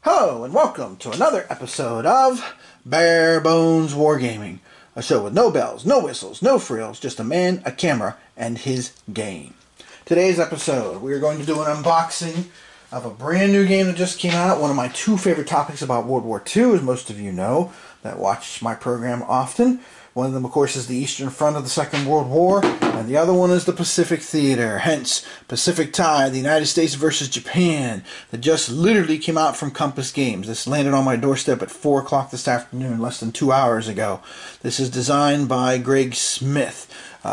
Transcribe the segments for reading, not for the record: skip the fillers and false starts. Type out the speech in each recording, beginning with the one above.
Hello and welcome to another episode of Bare Bones Wargaming, a show with no bells, no whistles, no frills, just a man, a camera, and his game. Today's episode, we are going to do an unboxing of a brand new game that just came out. One of my two favorite topics about World War II, as most of you know that watch my program often. One of them, of course, is the Eastern Front of the Second World War, and the other one is the Pacific Theater, hence Pacific Tide, the United States versus Japan, that just literally came out from Compass Games. This landed on my doorstep at 4 o'clock this afternoon, less than 2 hours ago. This is designed by Greg Smith.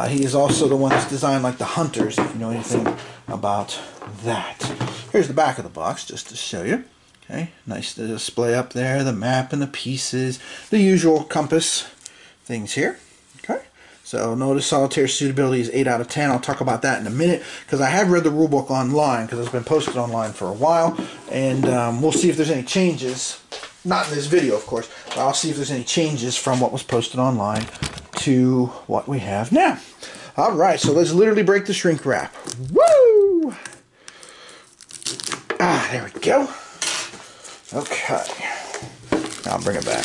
He is also the one that's designed like the Hunters, if you know anything about that. Here's the back of the box, just to show you. Okay, nice to display up there, the map and the pieces, the usual Compass things here. Okay, so notice solitaire suitability is 8 out of 10. I'll talk about that in a minute because I have read the rulebook online because it's been posted online for a while, and we'll see if there's any changes. Not in this video, of course, but I'll see if there's any changes from what was posted online to what we have now. Alright, so let's literally break the shrink wrap. Woo! Ah, there we go. Okay. I'll bring it back.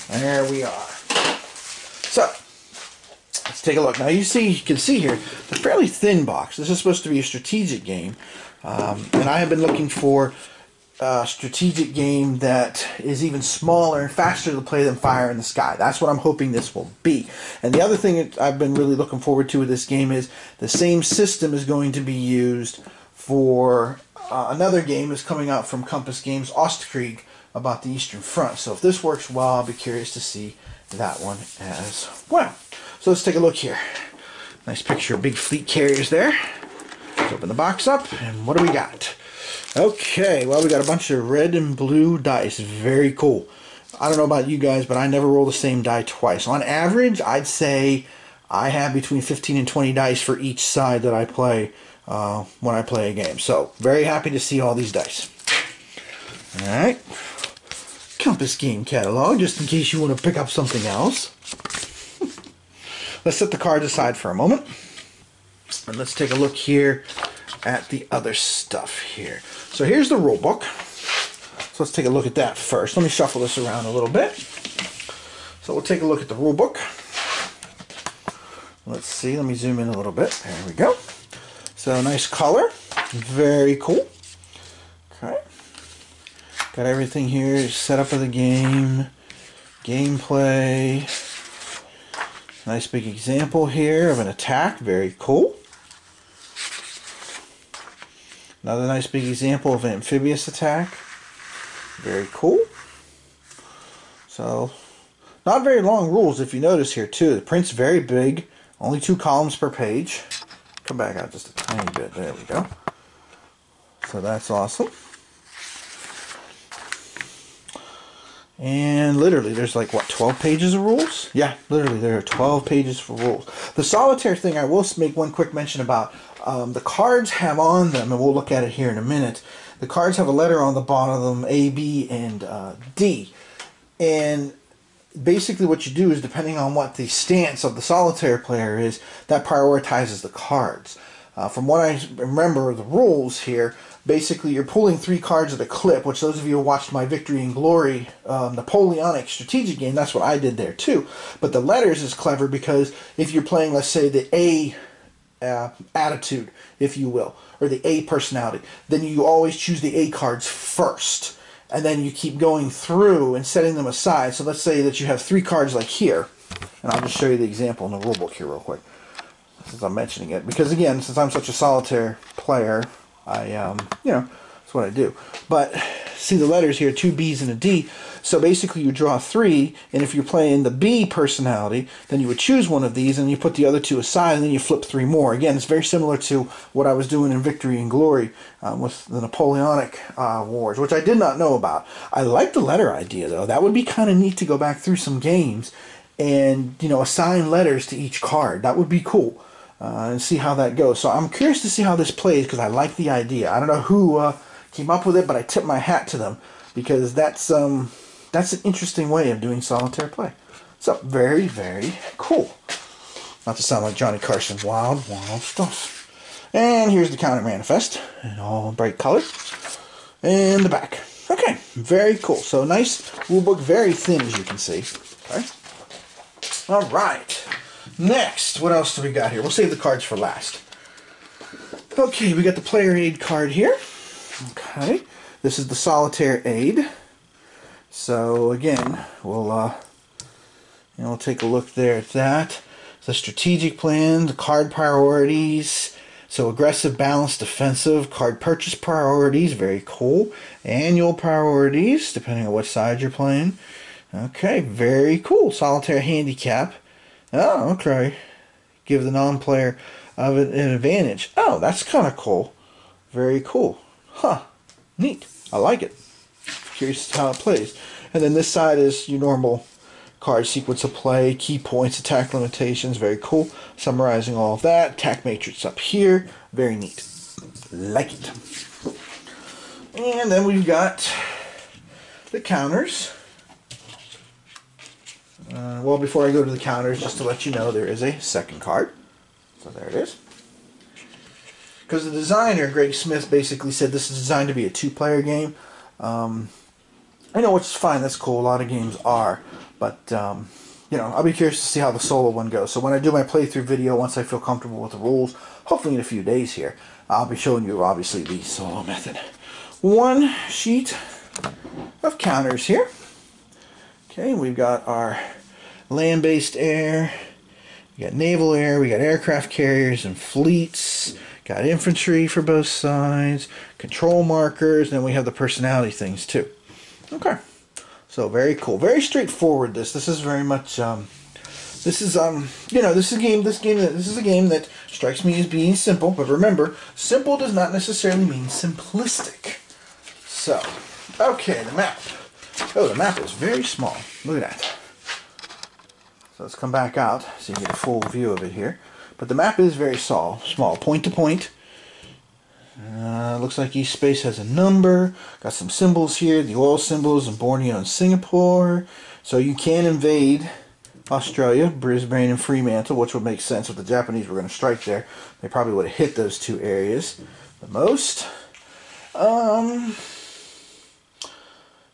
There we are. So, let's take a look. Now you can see here, it's a fairly thin box. This is supposed to be a strategic game. And I have been looking for a strategic game that is even smaller and faster to play than Fire in the Sky. That's what I'm hoping this will be. And the other thing that I've been really looking forward to with this game is the same system is going to be used for another game that's coming out from Compass Games, Ostkrieg, about the Eastern Front. So if this works well, I'll be curious to see that one as well. So let's take a look here. Nice picture of big fleet carriers there. Let's open the box up, and what do we got? Okay, well, we got a bunch of red and blue dice. Very cool. I don't know about you guys, but I never roll the same die twice. On average, I'd say I have between 15 and 20 dice for each side that I play when I play a game. So, very happy to see all these dice. Alright. Compass game catalog, just in case you want to pick up something else. Let's set the cards aside for a moment. And let's take a look here at the other stuff here. So here's the rule book. So let's take a look at that first. Let me shuffle this around a little bit. So we'll take a look at the rule book. Let's see, let me zoom in a little bit. There we go. So nice color. Very cool. Okay. Got everything here, setup of the game, gameplay. Nice big example here of an attack, very cool. Another nice big example of an amphibious attack, very cool. So, not very long rules if you notice here too. The print's very big, only 2 columns per page. Come back out just a tiny bit, there we go. So that's awesome. And literally, there's like, what, 12 pages of rules? Yeah, literally, there are 12 pages for rules. The solitaire thing, I will make one quick mention about. The cards have on them, and we'll look at it here in a minute, the cards have a letter on the bottom of them, A, B, and D. And basically what you do is, depending on what the stance of the solitaire player is, that prioritizes the cards. From what I remember of the rules here, basically you're pulling 3 cards at a clip, which those of you who watched my Victory and Glory Napoleonic strategic game, that's what I did there too. But the letters is clever because if you're playing, let's say, the A attitude, if you will, or the A personality, then you always choose the A cards first. And then you keep going through and setting them aside. So let's say that you have 3 cards like here, and I'll just show you the example in the rulebook here real quick, since I'm mentioning it. Because again, since I'm such a solitaire player, I, you know, that's what I do. But see the letters here, 2 B's and a D. So basically you draw 3, and if you're playing the B personality, then you would choose one of these, and you put the other 2 aside, and then you flip 3 more. Again, it's very similar to what I was doing in Victory and Glory with the Napoleonic Wars, which I did not know about. I like the letter idea, though. That would be kind of neat to go back through some games and, you know, assign letters to each card. That would be cool. And see how that goes. So I'm curious to see how this plays because I like the idea. I don't know who came up with it, but I tip my hat to them because that's an interesting way of doing solitaire play. So very, very cool. Not to sound like Johnny Carson's wild, wild stuff. And here's the counter manifest in all bright color. And the back. Okay, very cool. So nice rulebook, very thin as you can see. Okay. All right. Next, what else do we got here? We'll save the cards for last. Okay, we got the player aid card here. Okay, this is the solitaire aid. So again, we'll take a look there at that. The strategic plan, the card priorities. So aggressive, balanced, defensive, card purchase priorities, very cool. Annual priorities, depending on what side you're playing. Okay, very cool. Solitaire handicap. Oh, okay. Give the non-player of it an advantage. Oh, that's kind of cool. Very cool. Huh. Neat. I like it. Curious how it plays. And then this side is your normal card sequence of play, key points, attack limitations. Very cool. Summarizing all of that. Attack matrix up here. Very neat. Like it. And then we've got the counters. Well, before I go to the counters, just to let you know, there is a second card. So there it is. Because the designer, Greg Smith, basically said this is designed to be a two-player game. I know, which is fine. That's cool. A lot of games are. But, you know, I'll be curious to see how the solo one goes. So when I do my playthrough video, once I feel comfortable with the rules, hopefully in a few days here, I'll be showing you, obviously, the solo method. One sheet of counters here. Okay, we've got our land-based air, we got naval air, we got aircraft carriers and fleets, got infantry for both sides, control markers, and then we have the personality things too. Okay, so very cool, very straightforward. This is very much this is a game that strikes me as being simple. But remember, simple does not necessarily mean simplistic. So, okay, the map. Oh, the map is very small. Look at that. So let's come back out so you get a full view of it here. But the map is very small, point to point. Looks like each space has a number. Got some symbols here, the oil symbols in Borneo and Singapore. So you can invade Australia, Brisbane and Fremantle, which would make sense if the Japanese were going to strike there. They probably would have hit those two areas the most.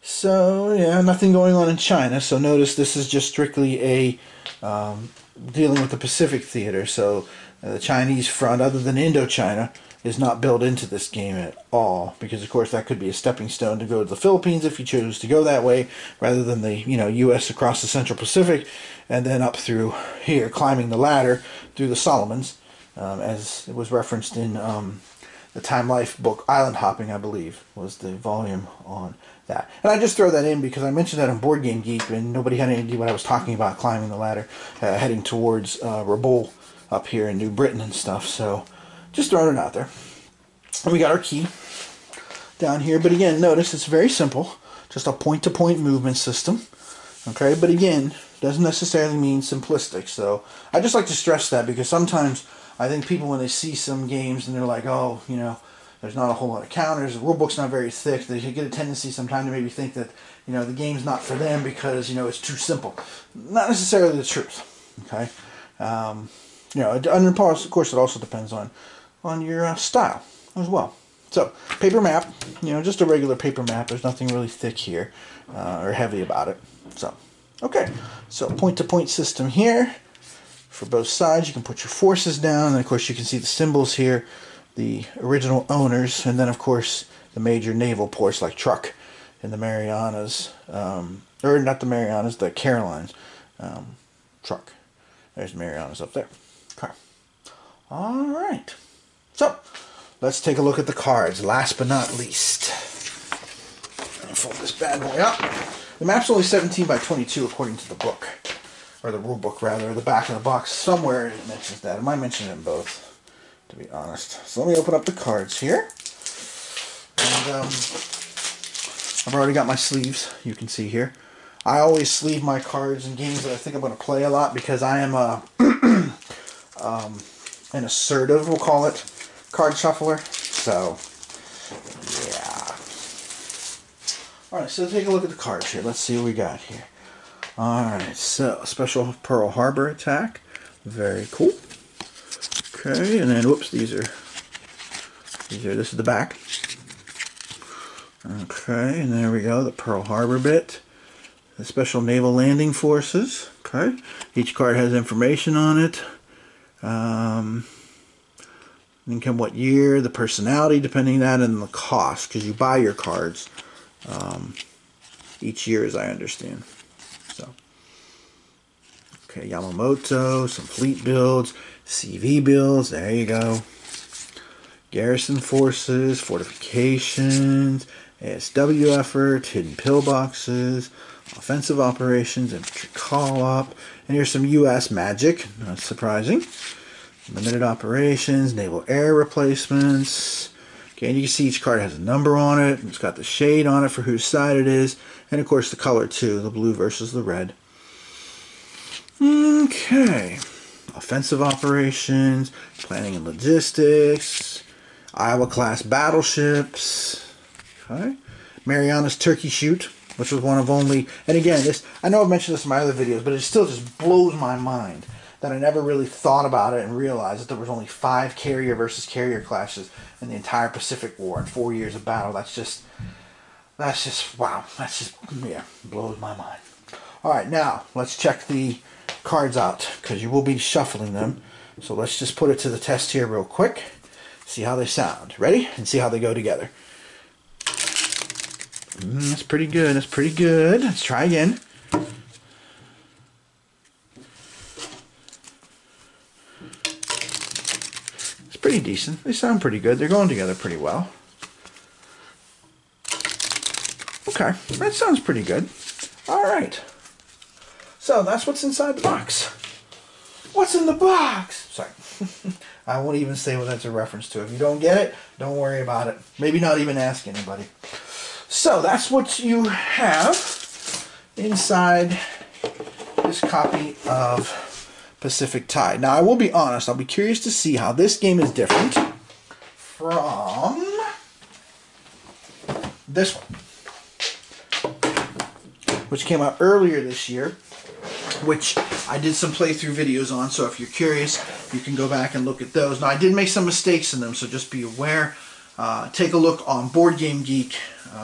So, yeah, nothing going on in China. So notice this is just strictly a dealing with the Pacific theater. So the Chinese front, other than Indochina, is not built into this game at all. Because, of course, that could be a stepping stone to go to the Philippines if you choose to go that way, rather than the U.S. across the Central Pacific and then up through here, climbing the ladder through the Solomons, as it was referenced in the Time Life book, Island Hopping, I believe, was the volume on that. And I just throw that in because I mentioned that on Board Game Geek and nobody had any idea what I was talking about, climbing the ladder, heading towards Rabaul up here in New Britain and stuff. So just throwing it out there. And we got our key down here. But again, notice it's very simple. Just a point-to-point movement system. Okay, but again, doesn't necessarily mean simplistic. So I just like to stress that because sometimes I think people, when they see some games and they're like, oh, there's not a whole lot of counters, the rulebook's not very thick, they get a tendency sometimes to maybe think that, the game's not for them because, it's too simple. Not necessarily the truth, okay? And of course, it also depends on your style as well. So, paper map, just a regular paper map. There's nothing really thick here or heavy about it. So, okay. So, point-to-point system here. For both sides, you can put your forces down, and of course you can see the symbols here, the original owners, and then of course the major naval ports like Truk in the Marianas, or not the Marianas, the Carolines. Truk. There's Marianas up there. Okay. Alright. So, let's take a look at the cards, last but not least. I'll fold this bad boy up. The map's only 17 by 22 according to the book. Or the rule book, rather, the back of the box. Somewhere it mentions that. It might mention it in both, to be honest. So let me open up the cards here. And I've already got my sleeves, you can see here. I always sleeve my cards in games that I think I'm going to play a lot because I am an assertive, we'll call it, card shuffler. So, yeah. Alright, so take a look at the cards here. Let's see what we got here. Alright, so special Pearl Harbor attack. Very cool. Okay, and then, whoops, these are This is the back. Okay, and there we go, the Pearl Harbor bit. The Special Naval Landing Forces. Okay, each card has information on it. Income, what year, the personality, depending on that, and the cost, because you buy your cards each year, as I understand. So, okay, Yamamoto, some fleet builds, CV builds. There you go. Garrison forces, fortifications, ASW effort, hidden pillboxes, offensive operations, infantry call-up, and here's some U.S. magic, not surprising. Limited operations, naval air replacements. Okay, and you can see each card has a number on it. It's got the shade on it for whose side it is, and of course the color too, the blue versus the red. Okay, offensive operations, planning and logistics, Iowa-class battleships. Okay, Mariana's Turkey Shoot, which was one of only, and again, this, I know I've mentioned this in my other videos, but it still just blows my mind that I never really thought about it and realized that there was only 5 carrier versus carrier clashes in the entire Pacific War in 4 years of battle. That's just, wow. That's just, yeah, blows my mind. All right, now let's check the cards out because you will be shuffling them. So let's just put it to the test here real quick. See how they sound. Ready? And see how they go together. That's pretty good. That's pretty good. Let's try again. It's pretty decent. They sound pretty good. They're going together pretty well. Okay, that sounds pretty good. All right. So that's what's inside the box. What's in the box? Sorry. I won't even say what that's a reference to. If you don't get it, don't worry about it. Maybe not even ask anybody. So that's what you have inside this copy of Pacific Tide. Now I will be honest, I'll be curious to see how this game is different from this one, which came out earlier this year, which I did some playthrough videos on, so if you're curious, you can go back and look at those. Now, I did make some mistakes in them, so just be aware. Take a look on Board Game Geek,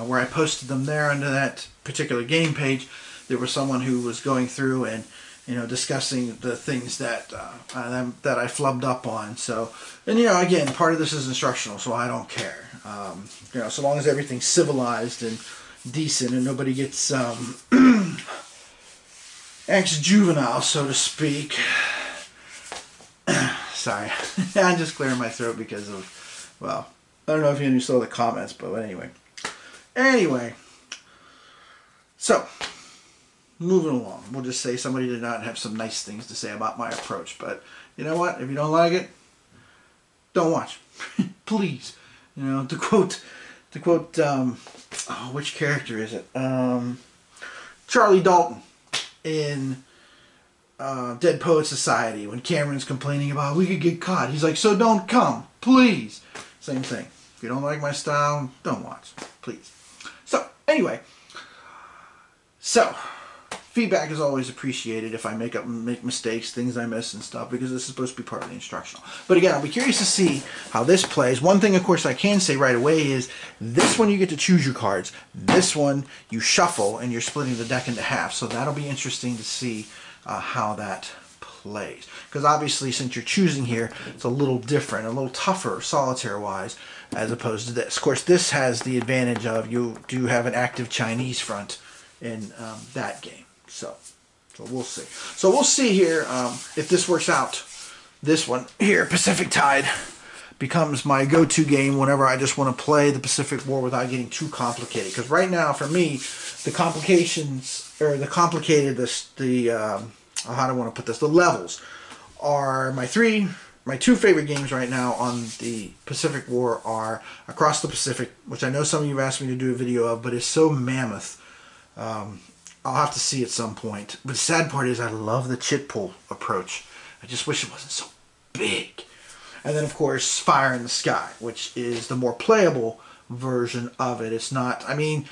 where I posted them there under that particular game page. There was someone who was going through and, you know, discussing the things that that I flubbed up on. So, and, you know, again, part of this is instructional, so I don't care. You know, so long as everything's civilized and decent and nobody gets ex-juvenile, so to speak. Sorry. I'm just clearing my throat because of, well, I don't know if you saw the comments, but anyway. Anyway. So, moving along. We'll just say somebody did not have some nice things to say about my approach. But, you know what? If you don't like it, don't watch. Please. You know, to quote, oh, which character is it? Charlie Dalton in Dead Poet Society, when Cameron's complaining about we could get caught. He's like, so don't come, please. Same thing. If you don't like my style, don't watch, please. So, anyway. So, feedback is always appreciated if I make mistakes, things I miss and stuff, because this is supposed to be part of the instructional. But again, I'll be curious to see how this plays. One thing, of course, I can say right away is this one you get to choose your cards. This one you shuffle and you're splitting the deck into half. So that'll be interesting to see how that plays. Because obviously, since you're choosing here, it's a little different, a little tougher solitaire-wise as opposed to this. Of course, this has the advantage of you do have an active Chinese front in that game. So we'll see. So we'll see here if this works out. This one here, Pacific Tide, becomes my go-to game whenever I just want to play the Pacific War without getting too complicated. Because right now, for me, the complications, or the complicated, how do I want to put this? The levels are my two favorite games right now on the Pacific War are Across the Pacific, which I know some of you have asked me to do a video of, but it's so mammoth. I'll have to see at some point. But the sad part is I love the chit pull approach. I just wish it wasn't so big. And then, of course, Fire in the Sky, which is the more playable version of it. It's not, I mean,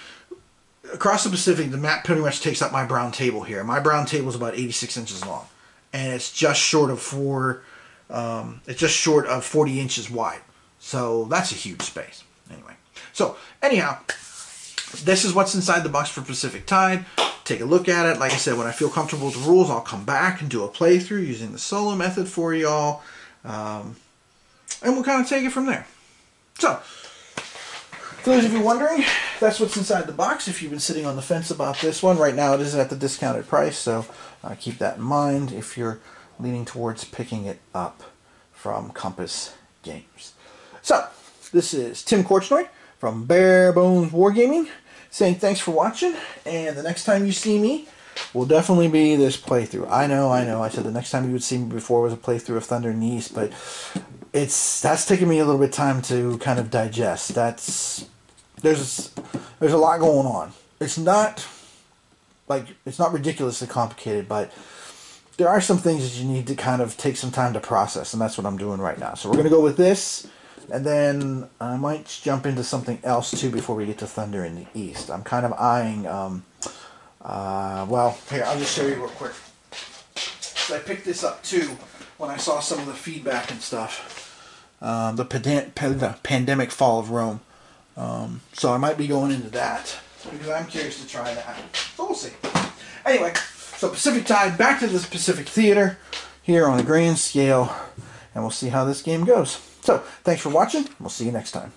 Across the Pacific, the map pretty much takes up my brown table here. My brown table is about 86 inches long. And it's just short of 40 inches wide. So that's a huge space. Anyway, so anyhow, this is what's inside the box for Pacific Tide. Take a look at it. Like I said, when I feel comfortable with the rules, I'll come back and do a playthrough using the solo method for y'all. And we'll kind of take it from there. So, for those of you wondering, that's what's inside the box. If you've been sitting on the fence about this one, right now it is at the discounted price, so keep that in mind if you're leaning towards picking it up from Compass Games. So, this is Tim Korchnoi from Bare Bones Wargaming, saying thanks for watching, and the next time you see me will definitely be this playthrough. I know, I said the next time you would see me before was a playthrough of Thunder in the East, but that's taken me a little bit of time to kind of digest. There's a lot going on. It's not ridiculously complicated, but there are some things that you need to kind of take some time to process, and that's what I'm doing right now. So we're going to go with this, and then I might jump into something else too before we get to Thunder in the East. I'm kind of eyeing, well, here, I'll just show you real quick. So I picked this up too when I saw some of the feedback and stuff. The Pandemic Fall of Rome. So I might be going into that because I'm curious to try that. So we'll see. Anyway, so Pacific Tide, back to the Pacific Theater here on a grand scale, and we'll see how this game goes. So, thanks for watching. We'll see you next time.